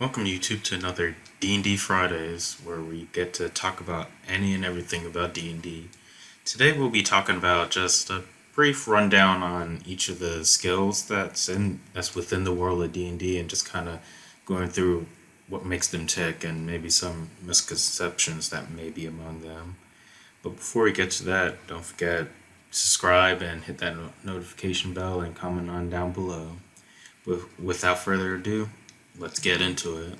Welcome YouTube to another D&D Fridays where we get to talk about any and everything about D&D. Today we'll be talking about just a brief rundown on each of the skills that's within the world of D&D and just kind of going through what makes them tick and maybe some misconceptions that may be among them. But before we get to that, don't forget subscribe and hit that notification bell and comment on down below. Without further ado, let's get into it.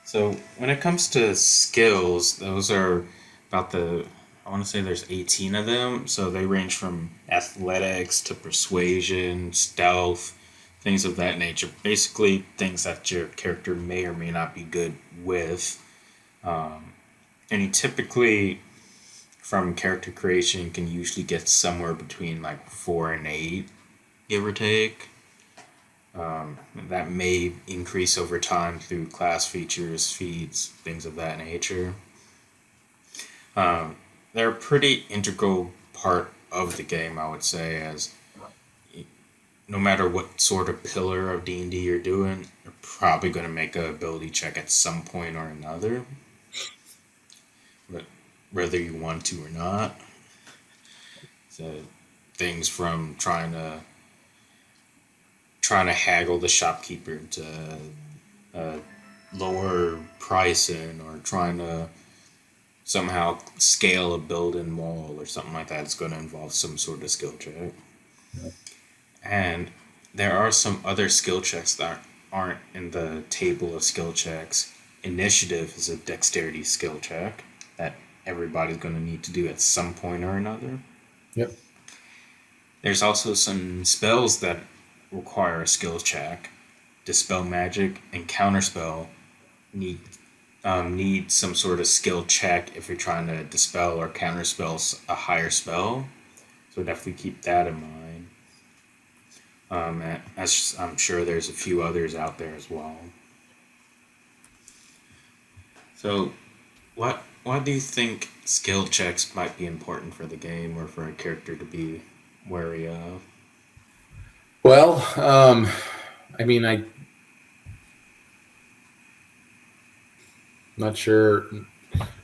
So when it comes to skills, those are I want to say there's 18 of them. So they range from athletics to persuasion, stealth, things of that nature. Basically, things that your character may or may not be good with. And you typically, from character creation, can usually get somewhere between like 4 and 8, give or take. That may increase over time through class features, feats, things of that nature. They're a pretty integral part of the game, I would say, as no matter what sort of pillar of D&D you're doing, you're probably going to make an ability check at some point or another, but whether you want to or not. So things from trying to haggle the shopkeeper to lower pricing, or trying to somehow scale a building wall or something like that. It's going to involve some sort of skill check. And there are some other skill checks that aren't in the table of skill checks. Initiative is a dexterity skill check that everybody's going to need to do at some point or another. Yep. There's also some spells that require a skill check. Dispel magic and counterspell need some sort of skill check if you're trying to dispel or counterspell a higher spell. So definitely keep that in mind. As I'm sure there's a few others out there as well. So, why do you think skill checks might be important for the game or for a character to be wary of? Well, I mean, I'm not sure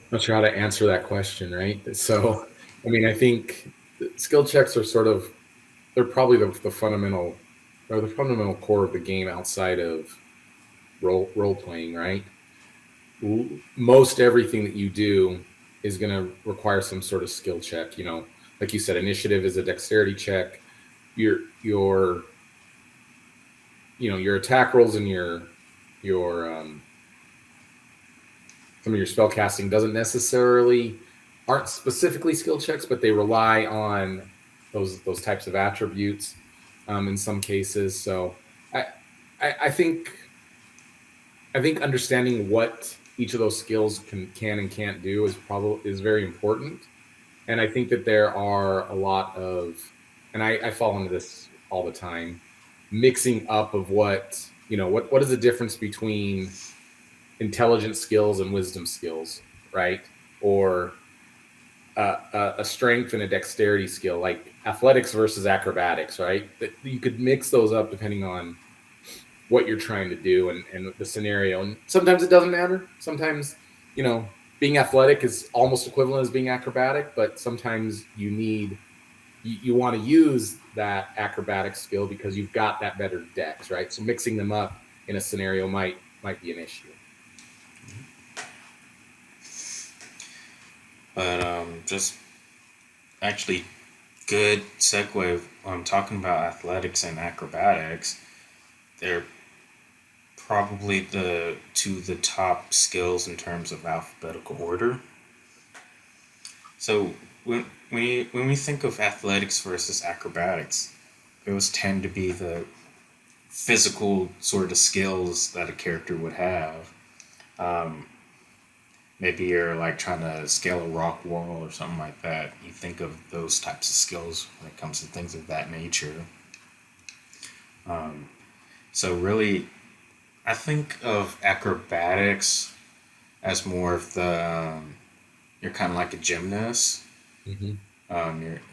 how to answer that question, right? So, I mean, I think skill checks are they're probably the fundamental or the fundamental core of the game outside of role playing, right? Most everything that you do is going to require some sort of skill check. Like you said, initiative is a dexterity check. Your your attack rolls and your some of your spell casting aren't specifically skill checks, but they rely on those types of attributes in some cases. So I I think understanding what each of those skills can and can't do is very important. And I think that there are a lot of, and I fall into this all the time, mixing up of what is the difference between intelligence skills and wisdom skills, right? Or a strength and a dexterity skill, like athletics versus acrobatics, right? That you could mix those up depending on what you're trying to do and the scenario. And sometimes it doesn't matter. Sometimes, being athletic is almost equivalent as being acrobatic, but sometimes you want to use that acrobatic skill because you've got that better dex, right? So mixing them up in a scenario might be an issue. But just actually good segue. I'm talking about athletics and acrobatics. They're probably the top skills in terms of alphabetical order. So when we think of athletics versus acrobatics, those tend to be the physical sort of skills that a character would have. Maybe you're like trying to scale a rock wall or something like that. You think of those types of skills when it comes to things of that nature. So really, I think of acrobatics as more of you're kind of like a gymnast. Mm-hmm.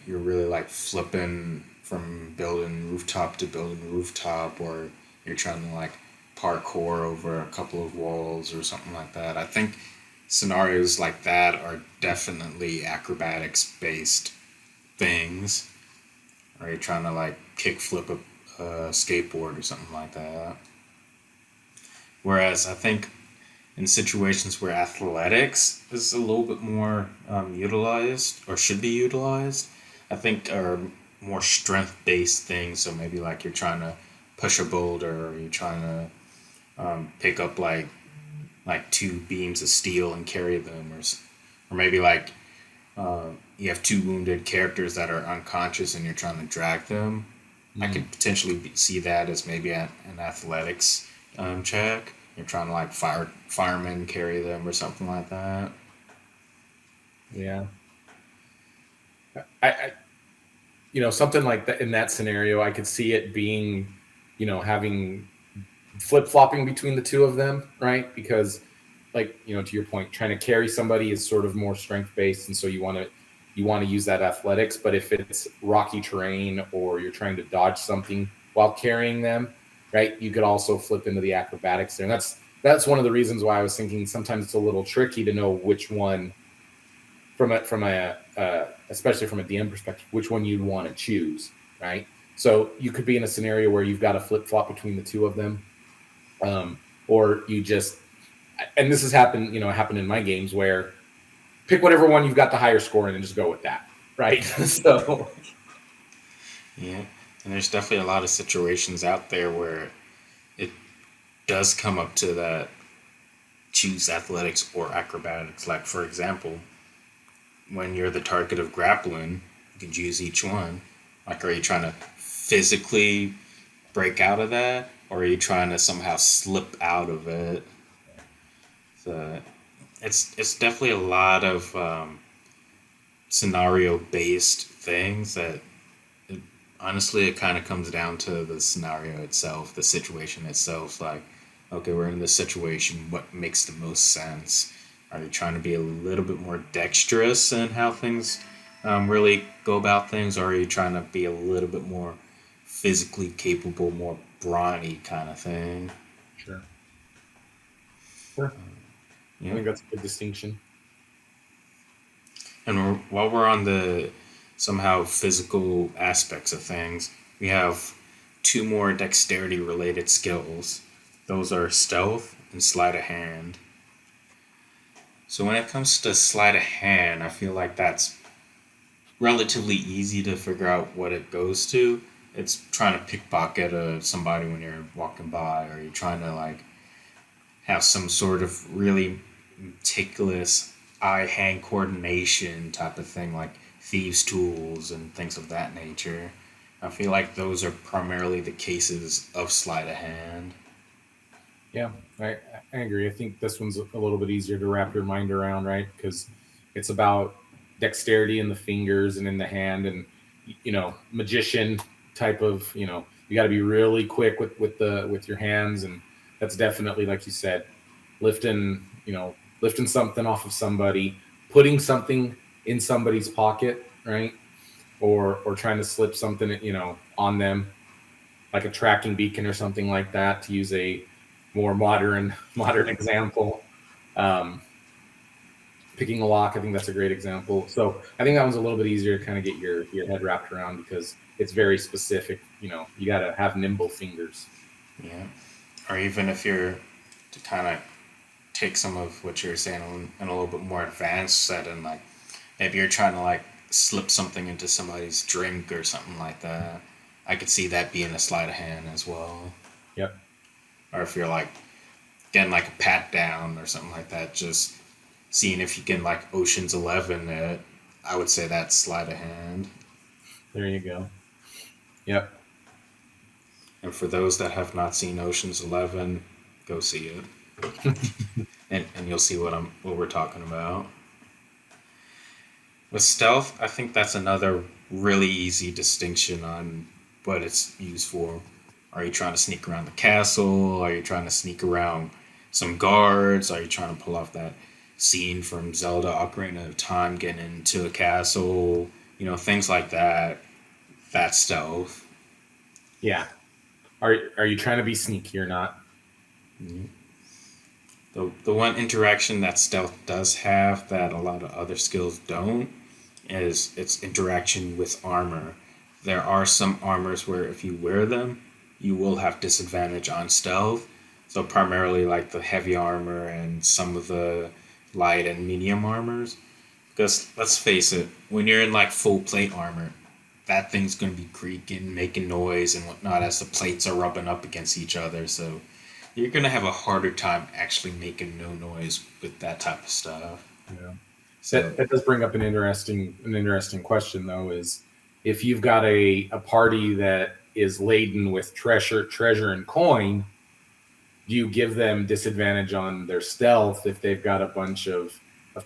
You're really like flipping from building rooftop to building rooftop, or you're trying to like parkour over a couple of walls or something like that. I think scenarios like that are definitely acrobatics based things. Are you trying to like kick flip a skateboard or something like that? Whereas I think in situations where athletics is a little bit more utilized or should be utilized, I think are more strength based things. So maybe like you're trying to push a boulder, or you're trying to pick up like two beams of steel and carry them, or maybe like you have two wounded characters that are unconscious and you're trying to drag them. I Mm, could potentially see that as maybe an athletics check. You're trying to like firemen carry them or something like that. yeah. I something like that in that scenario, I could see it being, having flip flopping between the two of them, right? Because, like, to your point, trying to carry somebody is sort of more strength based, and so you want to use that athletics. But if it's rocky terrain or you're trying to dodge something while carrying them, right, you could also flip into the acrobatics there. And that's one of the reasons why I was thinking sometimes it's a little tricky to know which one from a especially from a DM perspective, which one you'd want to choose, right? So you could be in a scenario where you've got a flip flop between the two of them, or you just, and this has happened in my games where pick whatever one you've got the higher score in and just go with that, right? So Yeah, and there's definitely a lot of situations out there where it does come up to that choose athletics or acrobatics. Like for example, when you're the target of grappling, you can choose each one. Like, are you trying to physically break out of that, or are you trying to somehow slip out of it? So it's definitely a lot of scenario based things that it, honestly it kind of comes down to the scenario itself, the situation itself. Like, okay, we're in this situation. What makes the most sense? Are you trying to be a little bit more dexterous in how things really go about things, or are you trying to be a little bit more physically capable, more brawny kind of thing? sure, sure. I Yeah. think that's a good distinction. And while we're on the somehow physical aspects of things, we have two more dexterity related skills. Those are stealth and sleight of hand. So when it comes to sleight of hand, I feel like that's relatively easy to figure out what it goes to. It's trying to pickpocket somebody when you're walking by, or you're trying to like have some sort of really meticulous eye-hand coordination type of thing, like thieves' tools and things of that nature. I feel like those are primarily the cases of sleight of hand. Yeah, I agree. I think this one's a little bit easier to wrap your mind around, right? Because it's about dexterity in the fingers and in the hand, and magician type of, you got to be really quick with your hands, and that's definitely, like you said, lifting something off of somebody, putting something in somebody's pocket, right? Or trying to slip something, on them, like a tracking beacon or something like that, to use a more modern example. Um, Picking a lock, I think that's a great example. So I think that one's a little bit easier to kind of get your head wrapped around because it's very specific. You got to have nimble fingers. Yeah. Or even if you're to kind of take some of what you're saying in a little bit more advanced setting, like maybe you're trying to like slip something into somebody's drink or something like that. I could see that being a sleight of hand as well. Yep. Or if you're like getting like a pat down or something like that, just seeing if you can like Ocean's 11 it, I would say that's sleight of hand. There you go. Yep. And for those that have not seen Ocean's 11, go see it, and you'll see what we're talking about. With stealth, I think that's another really easy distinction on what it's used for. Are you trying to sneak around the castle? Are you trying to sneak around some guards? Are you trying to pull off that scene from Zelda Ocarina of Time, getting into a castle? Things like that. That's stealth. Yeah. Are you trying to be sneaky or not? Mhm. The one interaction that stealth does have that a lot of other skills don't is its interaction with armor. There are some armors where if you wear them, you will have disadvantage on stealth. So primarily like the heavy armor and some of the light and medium armors. Because let's face it, when you're in like full plate armor, that thing's gonna be creaking, making noise and whatnot as the plates are rubbing up against each other. So you're gonna have a harder time actually making no noise with that type of stuff. Yeah. So That does bring up an interesting question though, is if you've got a party that is laden with treasure and coin, do you give them disadvantage on their stealth if they've got a bunch of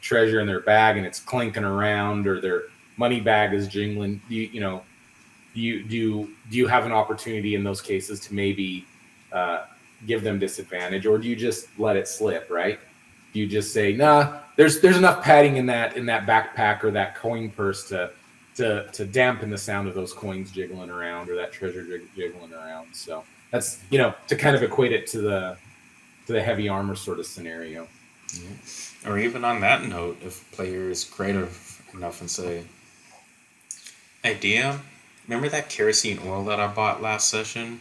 treasure in their bag and it's clinking around, or their money bag is jingling? Do you have an opportunity in those cases to maybe uh, give them disadvantage, or do you just let it slip? Right? Do you just say, nah, there's enough padding in that backpack or that coin purse to dampen the sound of those coins jiggling around or that treasure jiggling around? So that's, to kind of equate it to the heavy armor sort of scenario. yeah. Or even on that note, if a player is creative enough and say, "Hey DM, remember that kerosene oil that I bought last session?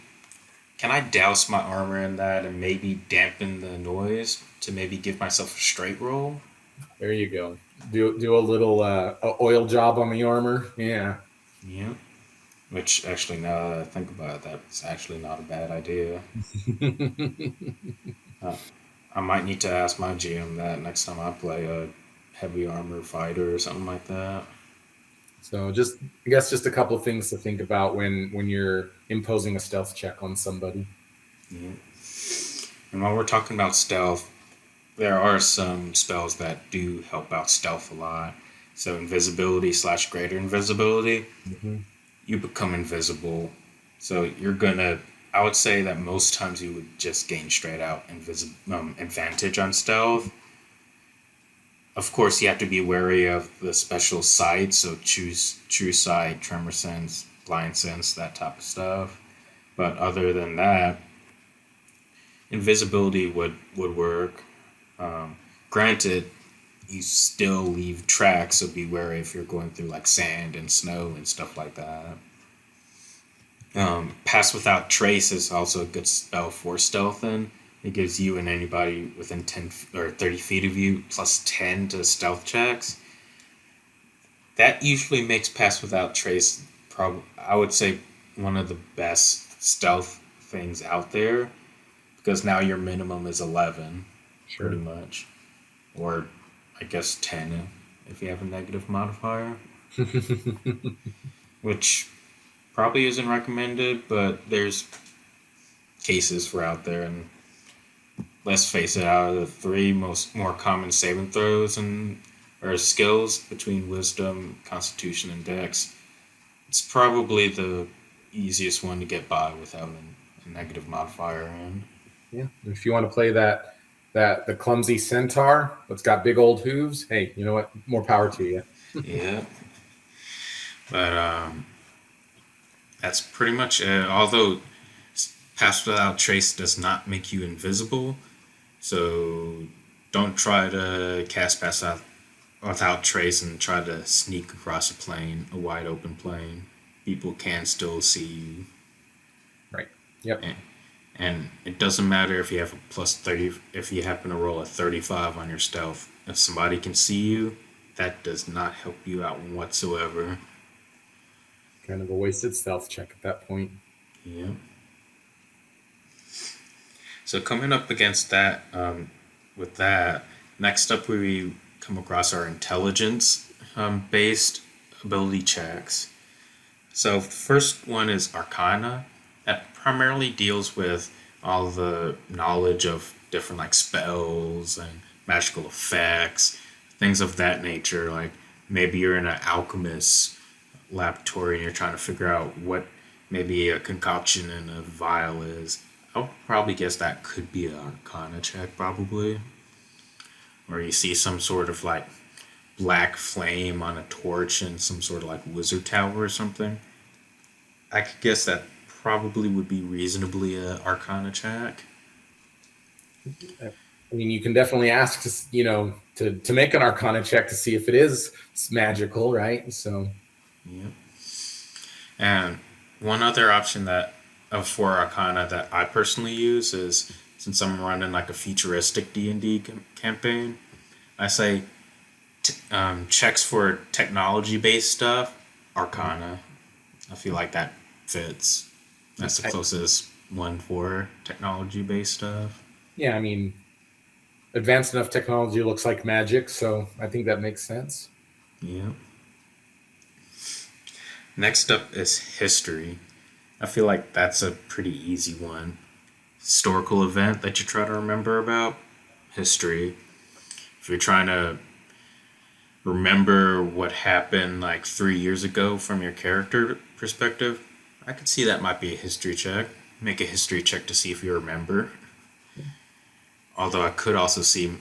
Can I douse my armor in that and maybe dampen the noise to maybe give myself a straight roll?" There you go. Do a little oil job on the armor. Yeah. Yeah. Which actually, now that I think about it, that's actually not a bad idea. Uh, I might need to ask my GM that next time I play a heavy armor fighter or something like that. So I guess just a couple of things to think about when you're imposing a stealth check on somebody. Yeah. And while we're talking about stealth, there are some spells that do help out stealth a lot. So invisibility slash greater invisibility, Hmm. you become invisible. So you're gonna. I would say that most times you would just gain straight out advantage on stealth. Of course, you have to be wary of the special sight. So choose true sight, tremor sense, blind sense, that type of stuff. But other than that, invisibility would work. Um, Granted, you still leave tracks, so be wary if you're going through like sand and snow and stuff like that. Pass without trace is also a good spell for stealthing. It gives you and anybody within 10 or 30 feet of you plus 10 to stealth checks. That usually makes pass without trace, I would say, one of the best stealth things out there, because now your minimum is 11, pretty Sure. much. Or I guess 10 if you have a negative modifier, which probably isn't recommended, but there's cases for out there. And let's face it, out of the three most more common saving throws and or skills between wisdom, constitution, and dex, it's probably the easiest one to get by without a negative modifier in. Yeah. If you want to play that the clumsy centaur that's got big old hooves, hey, you know what? More power to you. Yeah, but that's pretty much it. Although pass without trace does not make you invisible, so don't try to cast pass out without trace and try to sneak across a plane, a wide open plane. People can still see you, Right. Yep. and, and it doesn't matter if you have a plus 30. If you happen to roll a 35 on your stealth, if somebody can see you, that does not help you out whatsoever. Kind of a wasted stealth check at that point. Yeah. So coming up against that, with that, next up we come across our intelligence based ability checks. So the first one is Arcana. That primarily deals with all the knowledge of different like spells and magical effects, things of that nature. Like maybe you're in an alchemist laboratory and you're trying to figure out what maybe a concoction in a vial is. I'll probably guess that could be an Arcana check, probably. Or you see some sort of like black flame on a torch in some sort of like wizard tower or something. I could guess that probably would be reasonably a Arcana check. I mean, you can definitely ask to make an Arcana check to see if it is magical, right? So Yep. And one other option that of for Arcana that I personally use is since I'm running like a futuristic D&D campaign, I say checks for technology based stuff, Arcana. I feel like that fits. That's the I, closest one for technology based stuff. yeah, I mean, advanced enough technology looks like magic, so I think that makes sense. Yeah. Next up is history. I feel like that's a pretty easy one. Historical event that you try to remember about, history. If you're trying to remember what happened like 3 years ago from your character perspective, I could see that might be a history check. Make a history check to see if you remember. Although I could also see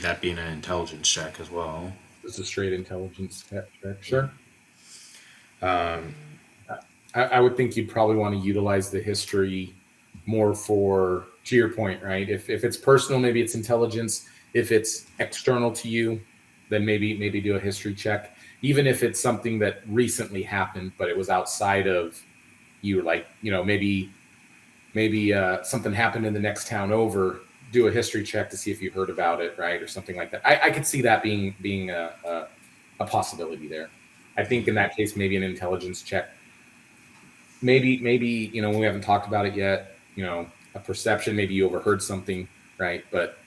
that being an intelligence check as well. It's a straight intelligence check. Yeah. Sure. Um, I would think you'd probably want to utilize the history more for, to your point, right? If it's personal, maybe it's intelligence. If it's external to you, then maybe do a history check. Even if it's something that recently happened, but it was outside of you, like maybe something happened in the next town over. Do a history check to see if you heard about it, right, or something like that. I could see that being a possibility there. I think in that case, maybe an intelligence check. Maybe we haven't talked about it yet. A perception. Maybe you overheard something, right? But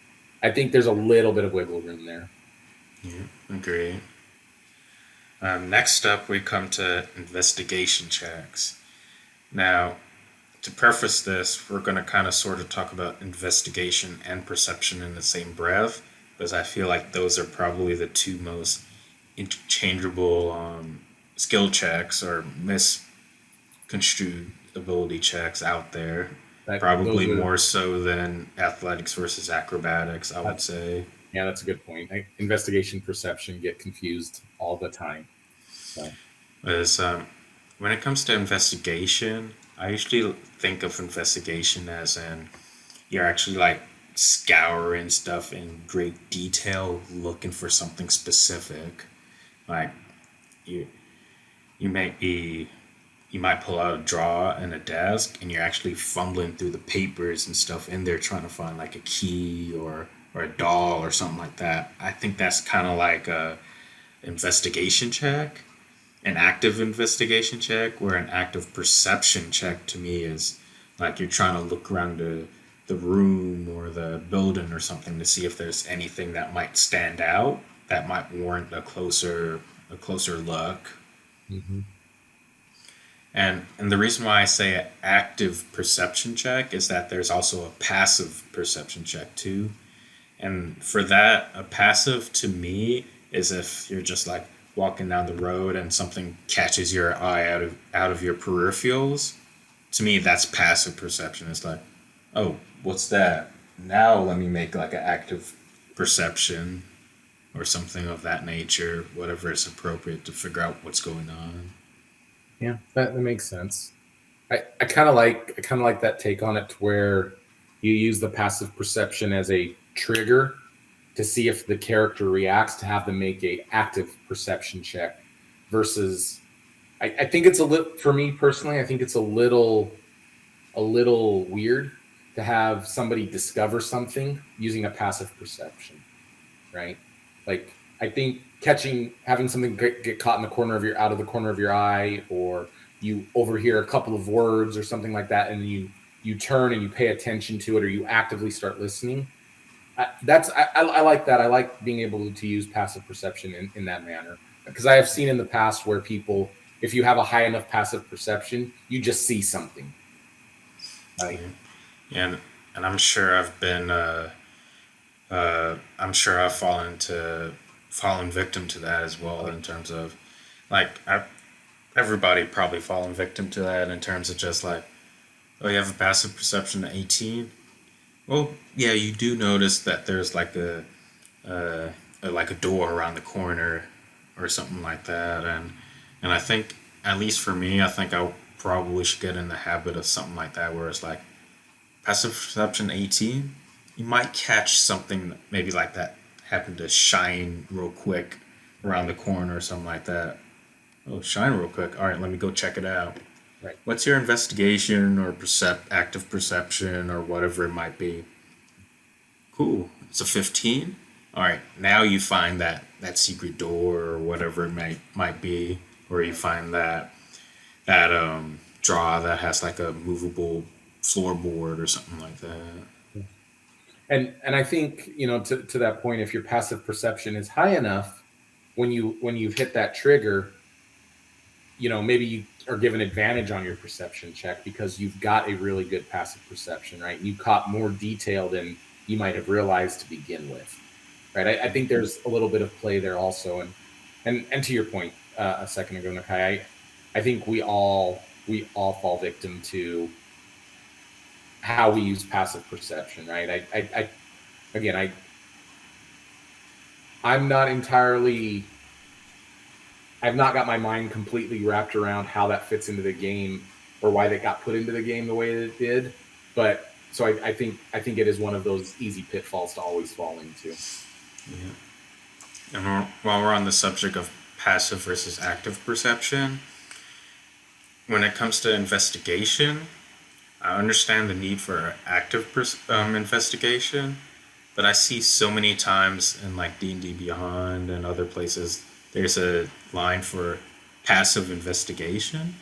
I think there's a little bit of wiggle room there. yeah, agree. Next up, we come to investigation checks. Now, to preface this, we're going to kind of sort of talk about investigation and perception in the same breath, because I feel like those are probably the two most interchangeable skill checks or misconstrued ability checks out there. Those Probably are more so than athletics versus acrobatics, I would that, say. yeah, that's a good point. Investigation, perception get confused all the time. So Is when it comes to investigation, I usually think of investigation as in you're actually like scouring stuff in great detail, looking for something specific. Like you, you might be, you might pull out a drawer and a desk, and you're actually fumbling through the papers and stuff in there, trying to find like a key or a doll or something like that. I think that's kind of like a investigation check, an active investigation check, where an active perception check to me is like you're trying to look around the room or the building or something to see if there's anything that might stand out that might warrant a closer look. mhm. And the reason why I say active perception check is that there's also a passive perception check too. And for that, a passive to me is if you're just like walking down the road and something catches your eye out of your peripherals. To me, that's passive perception. It's like, oh, what's that? Now let me make like an active perception or something of that nature, whatever is appropriate to figure out what's going on. Yeah, that makes sense. I kind of like that take on it, to where you use the passive perception as a trigger to see if the character reacts, to have them make a active perception check versus I think it's a little, for me personally, I think it's a little weird to have somebody discover something using a passive perception, right? Like, I think having something get caught in the corner of your out of the corner of your eye, or you overhear a couple of words or something like that, and you turn and you pay attention to it, or you actively start listening. I like that. I like being able to use passive perception in that manner, because I have seen in the past where people, if you have a high enough passive perception, you just see something. Like, Yeah. And I'm sure I'm sure I've fallen victim to that as well in terms of like everybody probably fallen victim to that in terms of just like, oh, you have a passive perception of 18. Well, yeah, you do notice that there's like like a door around the corner or something like that, and I think at least for me, I think I probably should get in the habit of something like that where it's like passive perception 18. you might catch something maybe like that happen to shine real quick around the corner or something like that. Oh, shine real quick. All right, let me go check it out. Right. What's your investigation or active perception or whatever it might be? Cool. It's a 15. All right, now you find that secret door or whatever it might be, or you find that draw that has like a movable floorboard or something like that. And I think, to that point, if your passive perception is high enough, when you've hit that trigger, maybe you are given advantage on your perception check because you've got a really good passive perception, right? You caught more detail than you might have realized to begin with, right? I think there's a little bit of play there also, and to your point a second ago, Nakai, I think we all fall victim to how we use passive perception, right? Again, I'm not entirely. I've not got my mind completely wrapped around how that fits into the game or why that got put into the game the way that it did. But so I think it is one of those easy pitfalls to always fall into. Yeah. And while we're on the subject of passive versus active perception, when it comes to investigation, I understand the need for active investigation, but I see so many times in like D&D Beyond and other places, there's a line for passive investigation.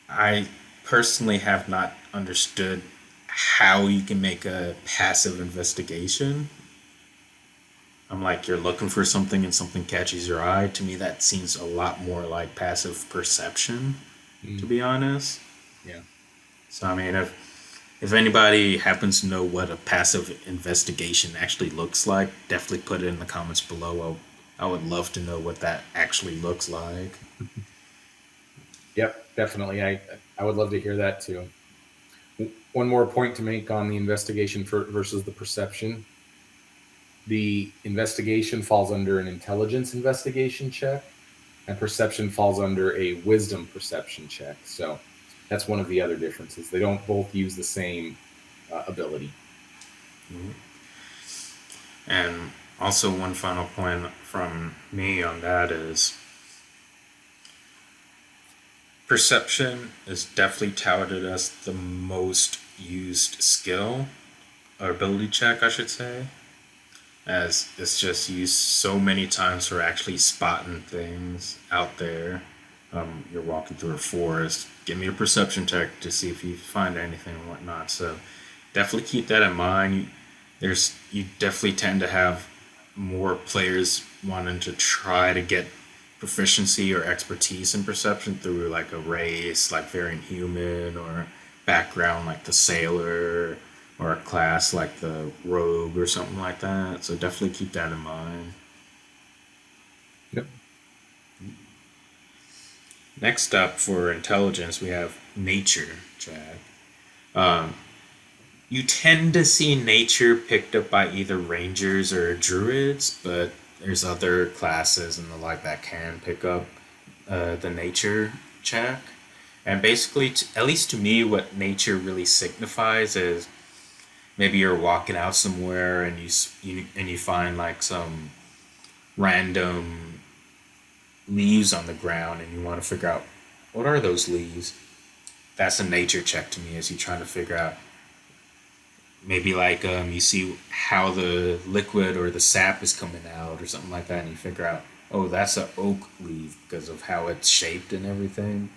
I personally have not understood how you can make a passive investigation. I'm like, you're looking for something and something catches your eye. To me, that seems a lot more like passive perception, to Mm, be honest. yeah. So, I mean, if anybody happens to know what a passive investigation actually looks like, definitely put it in the comments below. I would love to know what that actually looks like. Yep, definitely. I would love to hear that too. One more point to make on the investigation versus the perception. The investigation falls under an intelligence investigation check, and perception falls under a wisdom perception check. So that's one of the other differences. They don't both use the same ability. And also, one final point from me on that is perception is definitely touted as the most used skill or ability check, I should say, as it's just used so many times for actually spotting things out there. You're walking through a forest, give me a perception check to see if you find anything and whatnot. So definitely keep that in mind. You definitely tend to have more players wanting to try to get proficiency or expertise in perception through like a race, like very human, or background like the sailor, or a class like the rogue or something like that. So definitely keep that in mind. Yep. Next up for intelligence, we have nature, Jack. Um, you tend to see nature picked up by either rangers or druids, but there's other classes and the like that can pick up the nature check. And basically, at least to me, what nature really signifies is maybe you're walking out somewhere and you find like some random leaves on the ground and you want to figure out what are those leaves. That's a nature check to me as you trying to figure out maybe like you see how the liquid or the sap is coming out or something like that and you figure out, oh, that's an oak leaf because of how it's shaped and everything,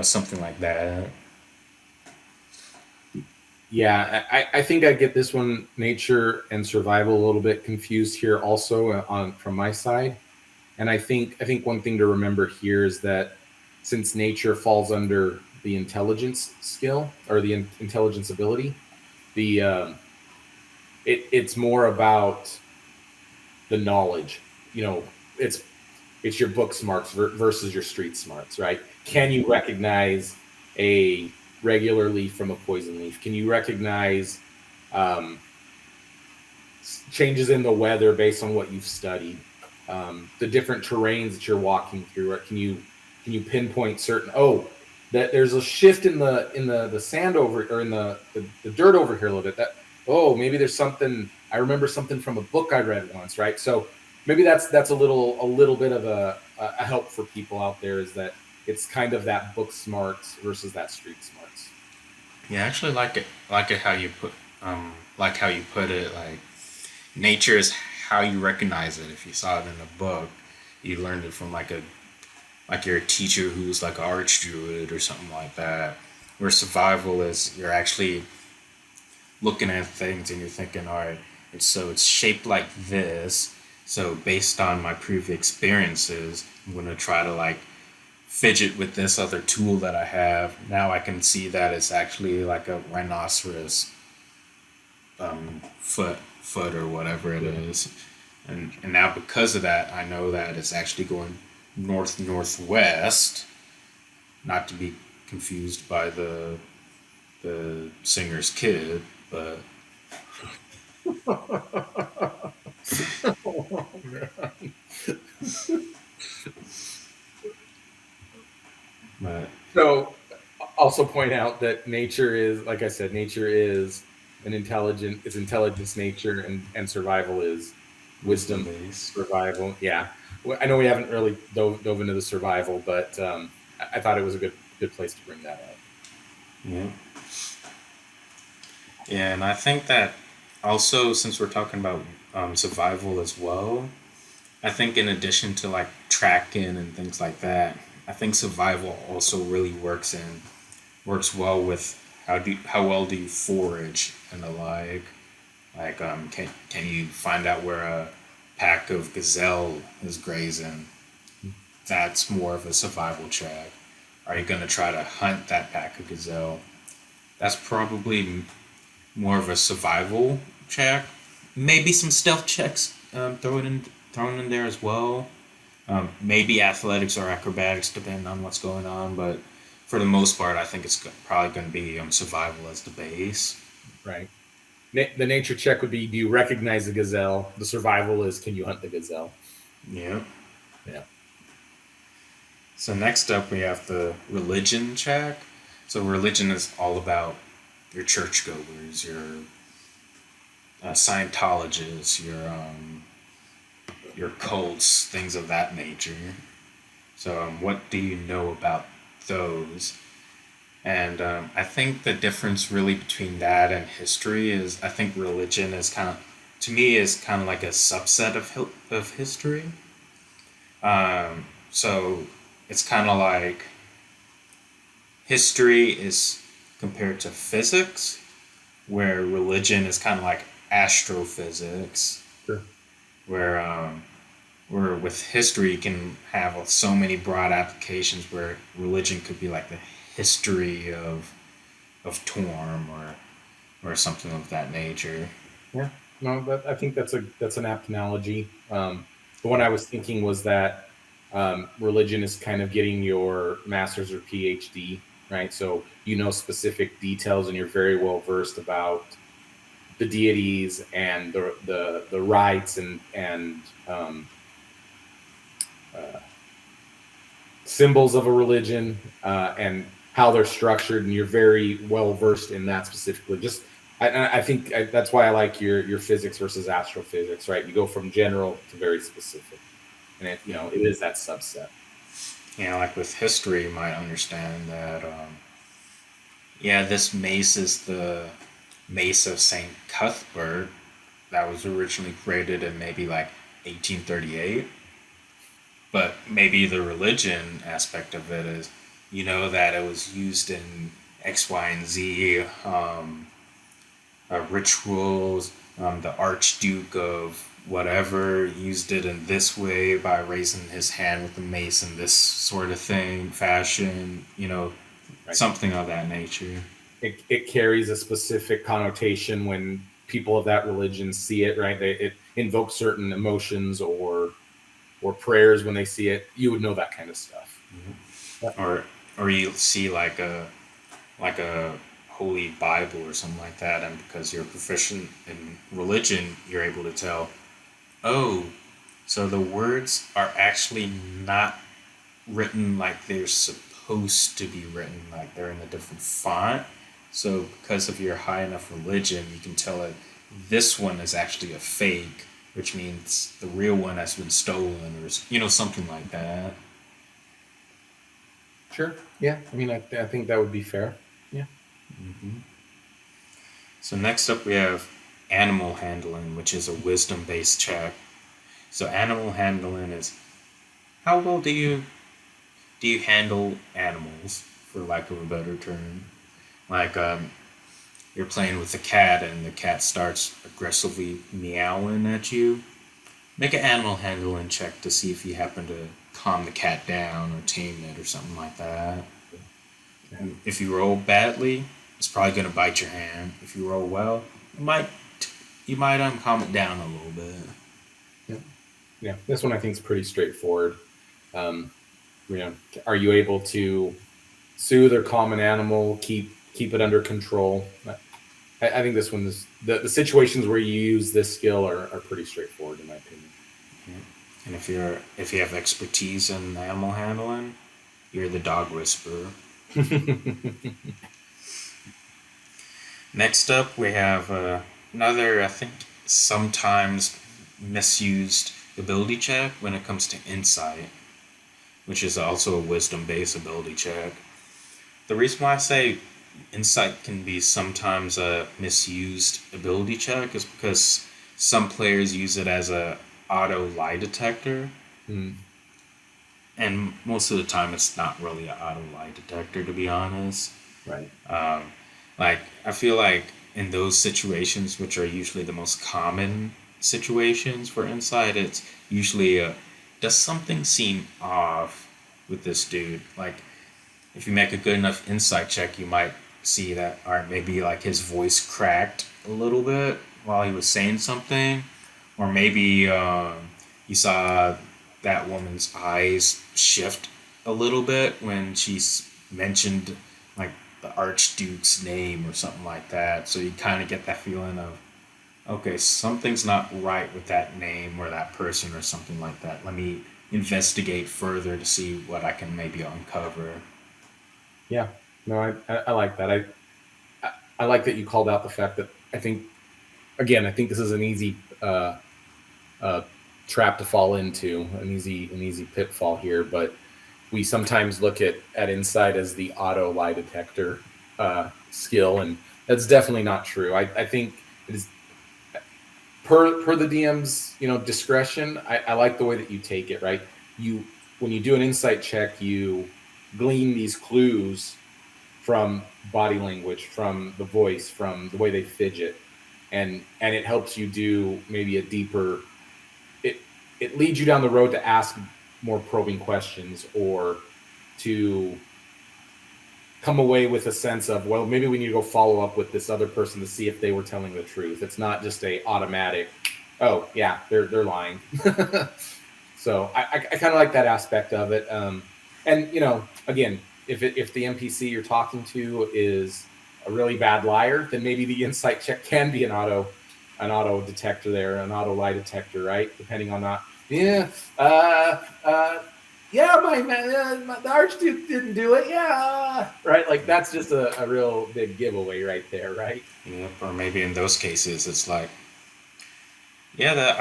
something like that. Yeah, I think I get this one, nature and survival, a little bit confused here also on from my side. And I think one thing to remember here is that since nature falls under the intelligence skill or the intelligence ability, the it's more about the knowledge. It's your book smarts versus your street smarts, right? Can you recognize a regular leaf from a poison leaf? Can you recognize um, changes in the weather based on what you've studied? The different terrains that you're walking through, or can you pinpoint certain? Oh, that there's a shift in the sand over or in the dirt over here a little bit. oh, maybe there's something, I remember something from a book I read once, right? So maybe that's a little bit of a help for people out there, is that it's kind of that book smarts versus that street smarts. Yeah, I actually like it how you like how you put it. Like nature is how you recognize it. If you saw it in a book, you learned it from like your teacher who's like an arch druid or something like that. Where survival is you're actually looking at things and you're thinking, all right, it's shaped like this. So based on my previous experiences, I'm gonna try to like fidget with this other tool that I have. Now I can see that it's actually like a rhinoceros foot or whatever it Yeah. is. And now because of that, I know that it's actually going north northwest, not to be confused by the singer's kid, but Oh, man. but So also point out that nature is, like I said, nature is it's intelligence, nature, and survival is wisdom wisdom, base. survival. Yeah. Well, I know we haven't really dove into the survival, but I thought it was a good place to bring that up. Yeah. Yeah, and I think that also since we're talking about survival as well, I think in addition to like tracking and things like that, I think survival also really works well with how well do you forage and the like. Like can you find out where a pack of gazelle is grazing? That's more of a survival check. Are you gonna try to hunt that pack of gazelle? That's probably more of a survival check. Maybe some stealth checks thrown in there as well. Maybe athletics or acrobatics, depending on what's going on. But for the most part, I think it's probably going to be survival as the base. Right. The nature check would be: do you recognize the gazelle? The survival is: can you hunt the gazelle? Yeah. Yeah. So next up, we have the religion check. So religion is all about your churchgoers, your Scientologists, your cults, things of that nature. So, what do you know about those? And I think the difference really between that and history is I think religion is to me, is kind of like a subset of history. So, it's kind of like history is compared to physics, where religion is kind of like astrophysics, Sure. where where with history you can have so many broad applications where religion could be like the history of Torm or something of that nature. Yeah. No, I think that's an apt analogy. The one I was thinking was that religion is kind of getting your master's or PhD, right? So you know specific details, and you're very well versed about the deities and the rites and uh, symbols of a religion, and how they're structured, and you're very well versed in that specifically. Just I think that's why I like your physics versus astrophysics, right? You go from general to very specific, and it is that subset. Like with history, you might understand that yeah, this mace is the mace of Saint Cuthbert that was originally created in maybe like 1838. But maybe the religion aspect of it is, you know, that it was used in X, Y, and Z rituals. The Archduke of whatever used it in this way by raising his hand with the mace in this sort of thing, fashion, Right? something of that nature. It carries a specific connotation when people of that religion see it, right? It invokes certain emotions or prayers when they see it. You would know that kind of stuff. Yep. Or you see like a holy Bible or something like that, and because you're proficient in religion, you're able to tell, oh, so the words are actually not written like they're supposed to be written, like they're in a different font. So because of your high enough religion, you can tell it this one is actually a fake, which means the real one has been stolen, or something like that. Sure. Yeah. I mean, I think that would be fair. Yeah. So next up we have animal handling, which is a wisdom-based check. So animal handling is how well do you handle animals, for lack of a better term? Like you're playing with a cat and the cat starts aggressively meowing at you. Make an animal handling check to see if you happen to calm the cat down or tame it or something like that. Yeah. If you roll badly, it's probably gonna bite your hand. If you roll well, you might calm it down a little bit. Yeah. Yeah. This one I think is pretty straightforward. Um, are you able to soothe or calm an animal, keep it under control? I think this one is the situations where you use this skill are pretty straightforward in my opinion. And if you have expertise in animal handling, you're the dog whisperer. Next up, we have another, I think, sometimes misused ability check when it comes to insight, which is also a wisdom-based ability check. The reason why I say insight can be sometimes a misused ability check is because some players use it as a auto lie detector, Mm, and most of the time it's not really an auto lie detector, to be honest. right. Like, I feel like in those situations, which are usually the most common situations for insight, it's usually does something seem off with this dude? Like, if you make a good enough insight check, you might see that, or maybe like his voice cracked a little bit while he was saying something, or maybe you saw that woman's eyes shift a little bit when mentioned like the Archduke's name or something like that. So you kind of get that feeling of, okay, something's not right with that name or that person or something like that. Let me investigate further to see what I can maybe uncover. Yeah. No, I like that. I like that you called out the fact that I think this is an easy uh, trap to fall into, an easy pitfall here. But we sometimes look at insight as the auto lie detector skill, and that's definitely not true. I think it is per the DM's discretion. I like the way that you take it. Right, you when you do an insight check, you glean these clues from body language, from the voice, from the way they fidget, and it helps you do maybe a deeper. It it leads you down the road to ask more probing questions or to come away with a sense of, well, maybe we need to go follow up with this other person to see if they were telling the truth. It's not just a automatic, oh yeah, they're lying. So I kind of like that aspect of it. And again, if the NPC you're talking to is a really bad liar, then maybe the insight check can be an auto detector there, an auto lie detector, right? Depending on that. Yeah. Yeah, the Archduke didn't do it. Yeah, right. Like that's just a real big giveaway right there, right? Yep. Or maybe in those cases, it's like, yeah, the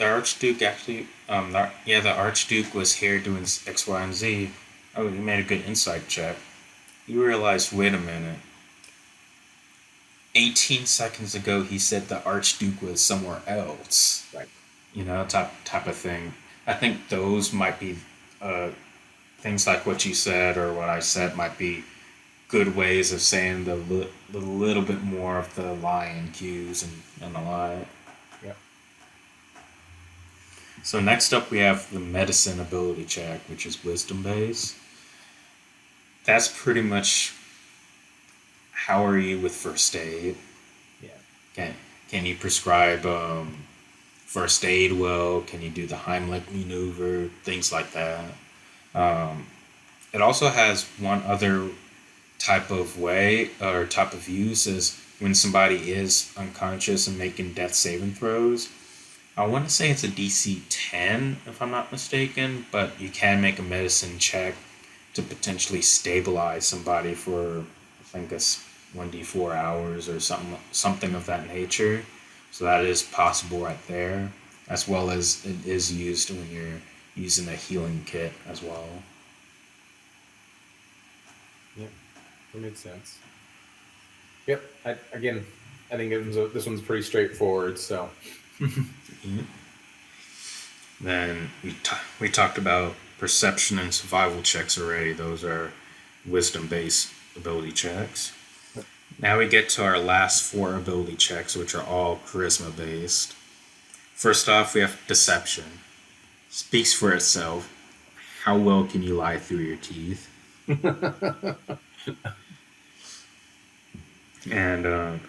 Archduke actually, the Archduke was here doing X, Y, and Z. Oh, you made a good insight check. You realized, wait a minute. 18 seconds ago, he said the Archduke was somewhere else. Right. Type of thing. I think those might be uh, things like what you said or what I said might be good ways of saying the little bit more of the lying cues and the lie. Yeah. So next up we have the medicine ability check, which is wisdom based. That's pretty much how are you with first aid? Yeah. Can you prescribe first aid well? Can you do the Heimlich maneuver? Things like that. Um, it also has one other type of way or type of use is when somebody is unconscious and making death saving throws. I want to say it's a DC 10 if I'm not mistaken, but you can make a medicine check to potentially stabilize somebody for I think 1d4 hours or something of that nature. So that is possible right there, as well as it is used when you're using a healing kit as well. Yep, that makes sense. Yep. Again, I think this one's pretty straightforward. So. Yeah. Then we talked about perception and survival checks already. Those are wisdom based ability checks. Now we get to our last four ability checks, which are all charisma based. First off, we have deception. Speaks for itself. How well can you lie through your teeth? And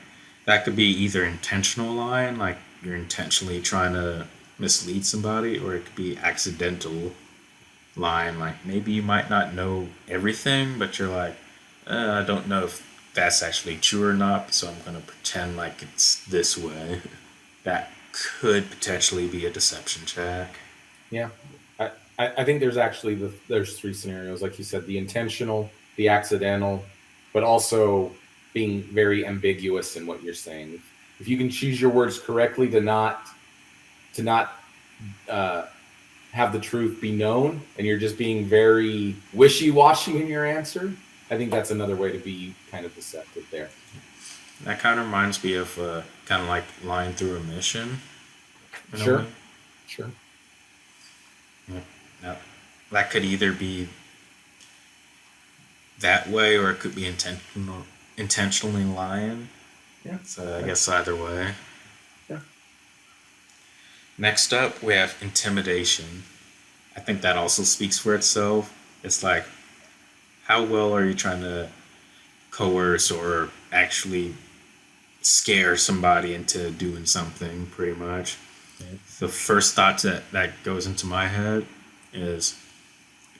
that could be either intentional lying, like you're intentionally trying to mislead somebody, or it could be accidental lying, like maybe you might not know everything, but you're like, I don't know if that's actually true or not, so I'm going to pretend like it's this way. That could potentially be a deception check. Yeah, I think there's actually there's three scenarios, like you said: the intentional, the accidental, but also being very ambiguous in what you're saying. If you can choose your words correctly to not have the truth be known, and you're just being very wishy-washy in your answer, I think that's another way to be kind of deceptive there. That kind of reminds me of kind of like lying through a mission. In a Sure, way. sure. Yeah. Now, that could either be that way, or it could be intentionally lying. Yeah. So I guess either way. Yeah. Next up, we have intimidation. I think that also speaks for itself. It's like, how well are you trying to coerce or actually scare somebody into doing something, pretty much. Right. The first thought that goes into my head is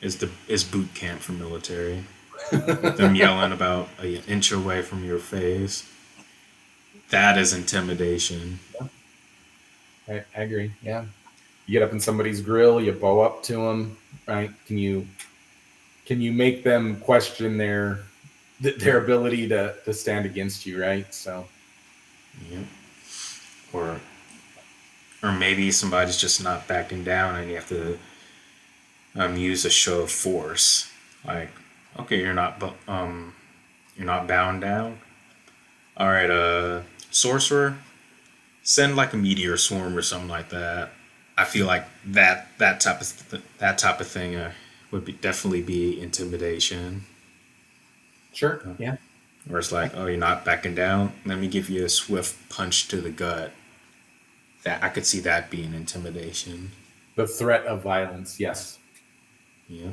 is boot camp for military. With them yelling about an inch away from your face. That is intimidation. I agree. Yeah. You get up in somebody's grill, you bow up to them, right? Can you make them question their ability to stand against you, right? So Yeah. Or or maybe somebody's just not backing down, and you have to use a show of force. Like, okay, you're not bound down. All right, sorcerer, send like a meteor swarm or something like that. I feel like that type of thing would definitely be intimidation. sure, Uh, yeah. Where it's like, oh, you're not backing down. Let me give you a swift punch to the gut. That I could see that being intimidation. The threat of violence, yes. Yeah,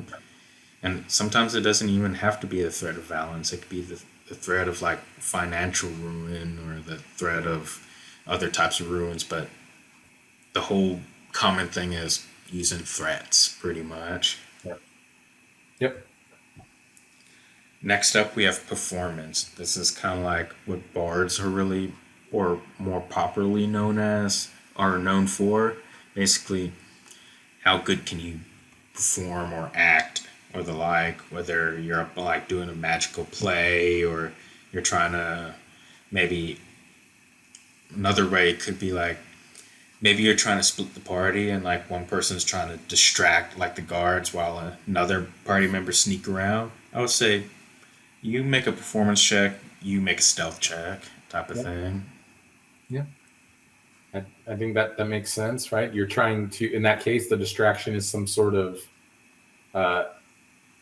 and sometimes it doesn't even have to be the threat of violence. It could be the threat of like financial ruin or the threat of other types of ruins. But the whole common thing is using threats, pretty much. Yep. Yep. Next up, we have performance. This is kind of like what bards are really, or more popularly known as, are known for. Basically, how good can you perform or act or the like, whether you're like doing a magical play or you're trying to maybe another way could be like maybe you're trying to split the party and like one person's trying to distract like the guards while another party member sneak around. I would say you make a performance check, you make a stealth check type of Yep. thing. Yeah. I think that makes sense, right? You're trying to, in that case, the distraction is some sort of, uh,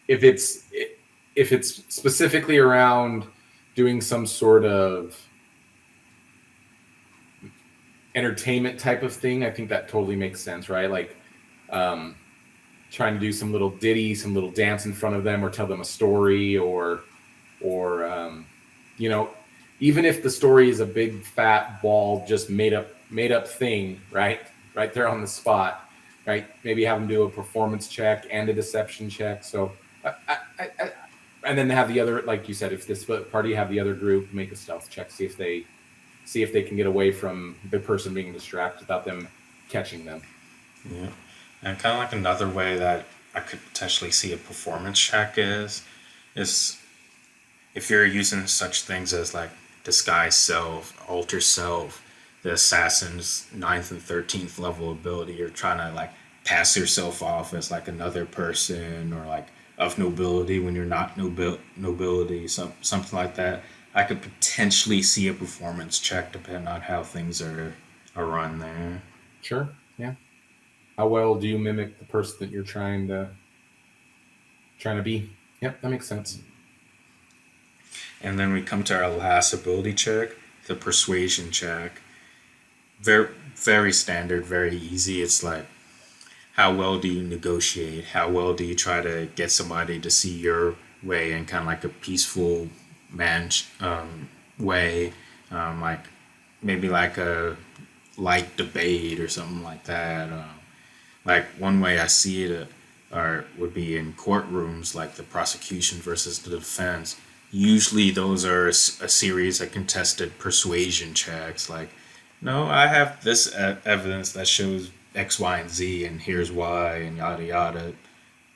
if it's if it's specifically around doing some sort of entertainment type of thing, I think that totally makes sense, right? Like um, trying to do some little ditty, some little dance in front of them, or tell them a story, or you know, even if the story is a big fat bald just made up thing, right there on the spot, right? Maybe have them do a performance check and a deception check. So I and then have the other, like you said, if this party have the other group make a stealth check, see if they can get away from the person being distracted without them catching them. Yeah. And kind of like another way that I could potentially see a performance check is if you're using such things as like disguise self, alter self, the assassin's ninth and 13th level ability, you're trying to like pass yourself off as like another person or like of nobility when you're not nobility, something like that. I could potentially see a performance check depending on how things are run there. Sure. Yeah. How well do you mimic the person that you're trying to be? Yep, that makes sense. And then we come to our last ability check, the persuasion check. Very standard, very easy. It's like how well do you negotiate? How well do you try to get somebody to see your way in kind of like a peaceful man way, like maybe like a light debate or something like that. Like one way I see it, or would be in courtrooms, like the prosecution versus the defense. Usually, those are a series of contested persuasion checks. Like, no, I have this evidence that shows X, Y, and Z, and here's why, and yada yada.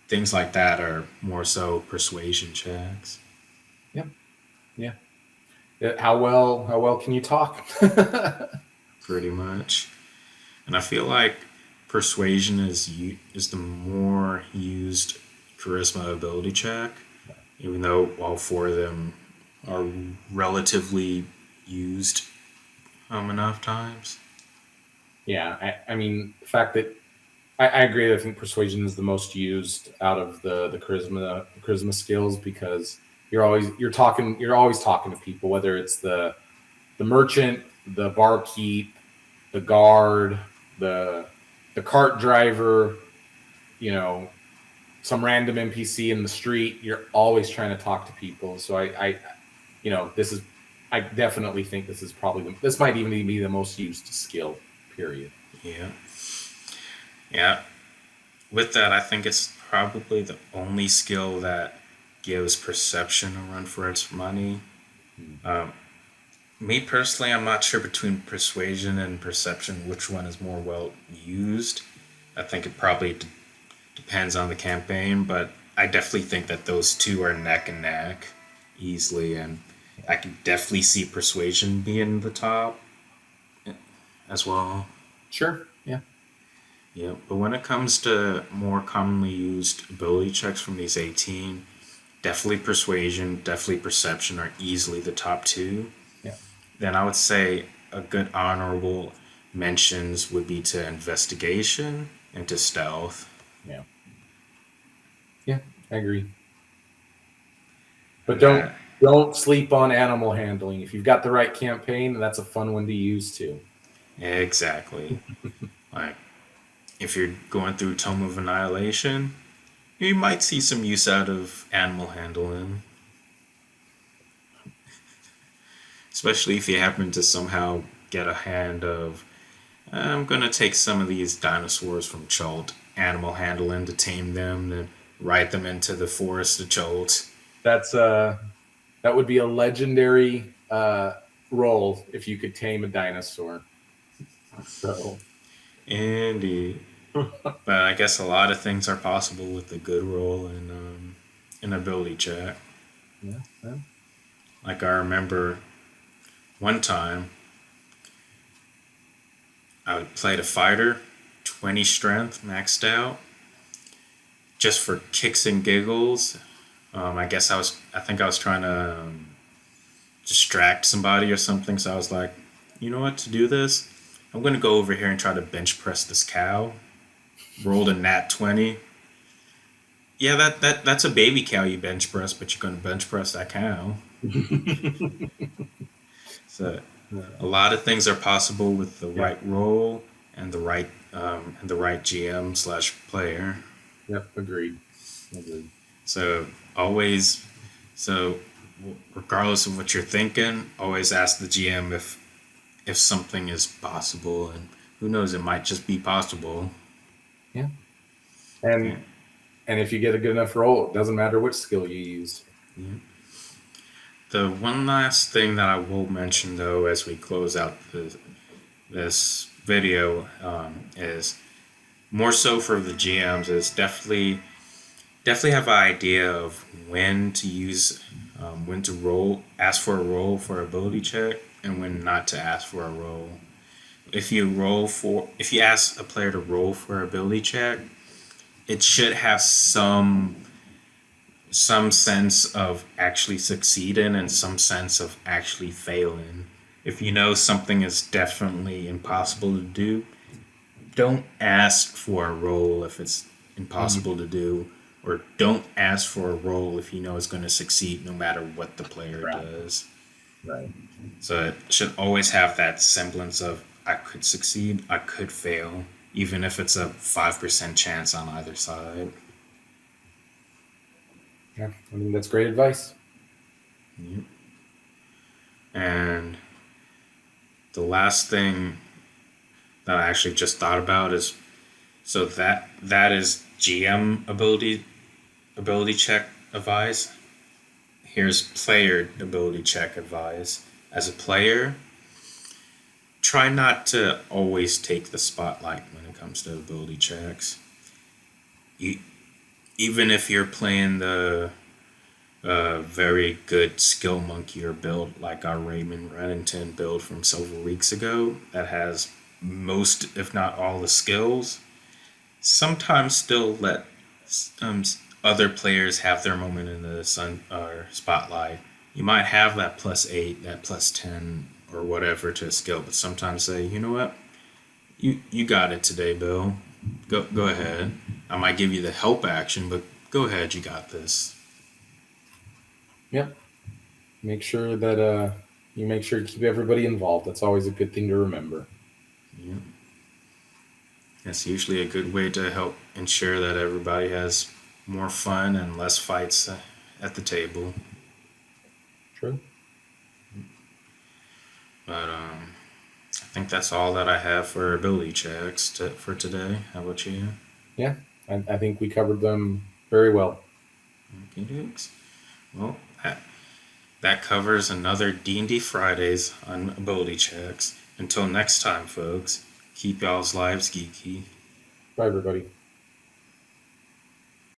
Things like that are more so persuasion checks. Yep. Yeah. How well can you talk? Pretty much. And I feel like persuasion is the more used charisma ability check, even though all four of them are relatively used enough times. Yeah, I mean the fact that I agree. I think persuasion is the most used out of the charisma skills because you're always talking to people, whether it's the merchant, the barkeep, the guard, the the cart driver, you know, some random NPC in the street. You're always trying to talk to people. So this is I definitely think this is probably this might even be the most used skill. Period. Yeah. Yeah. With that, I think it's probably the only skill that gives perception a run for its money. Hmm. Um, Me personally, I'm not sure between persuasion and perception which one is more well used. I think it probably depends on the campaign, but I definitely think that those two are neck and neck easily, and I can definitely see persuasion being the top as well. Sure. Yeah. Yeah, but when it comes to more commonly used ability checks from these 18, definitely persuasion, definitely perception are easily the top two. Yeah. Then I would say a good honorable mentions would be to investigation and to stealth. Yeah. Yeah. I agree. But And that don't sleep on animal handling. If you've got the right campaign, that's a fun one to use too. exactly. Like if you're going through Tome of Annihilation, you might see some use out of animal handling, especially if you happen to somehow get a hand of I'm gonna take some of these dinosaurs from Chult, animal handling to tame them, and ride them into the forest of Chult. That's that would be a legendary role if you could tame a dinosaur. So Indeed. But I guess a lot of things are possible with a good roll and an ability check. yeah, yeah. Like I remember one time I played a fighter, 20 strength, maxed out, just for kicks and giggles. I think I was trying to distract somebody or something. So I was like, you know what, to do this, I'm going to go over here and try to bench press this cow. Rolled a nat 20. Yeah, that's a baby cow you bench press, but you're going to bench press that cow. So a lot of things are possible with the Yeah. right role and the right GM slash player. Yep. Agreed. Agreed. So always, so regardless of what you're thinking, always ask the GM if something is possible, and who knows, it might just be possible. Yeah. Yeah. And if you get a good enough roll, it doesn't matter which skill you use. Yeah. The one last thing that I will mention, though, as we close out this video, is more so for the GMs, is definitely have an idea of when to use when to ask for a roll for ability check, and when not to ask for a roll. If you ask a player to roll for ability check, it should have some sense of actually succeeding and some sense of actually failing. If you know something is definitely impossible to do, don't ask for a roll if it's Mhm. impossible to do, or don't ask for a roll if you know it's going to succeed no matter what the player Right. does. Right. So it should always have that semblance of I could succeed, I could fail, even if it's a 5% chance on either side. Yeah. I mean, that's great advice. Yep. And the last thing that I actually just thought about is so that is GM ability check advice. Here's player ability check advice. As a player, try not to always take the spotlight when it comes to ability checks. You, even if you're playing the very good skill monkey or build like our Raymond Reddington build from several weeks ago that has most, if not all, the skills, sometimes still let um, other players have their moment in the sun or spotlight. You might have that +8, that +10, or whatever to a skill, but sometimes say, you know what, you got it today, Bill. Go ahead. I might give you the help action, but go ahead, you got this. Yep. Make sure that you make sure to keep everybody involved. That's always a good thing to remember. Yeah. That's usually a good way to help ensure that everybody has more fun and less fights at the table. True. But I think that's all that I have for ability checks for today. How about you? Yeah. I think we covered them very well. Okay, Dukes. Well, that covers another D&D Fridays on ability checks. Until next time, folks, keep y'all's lives geeky. Bye, everybody.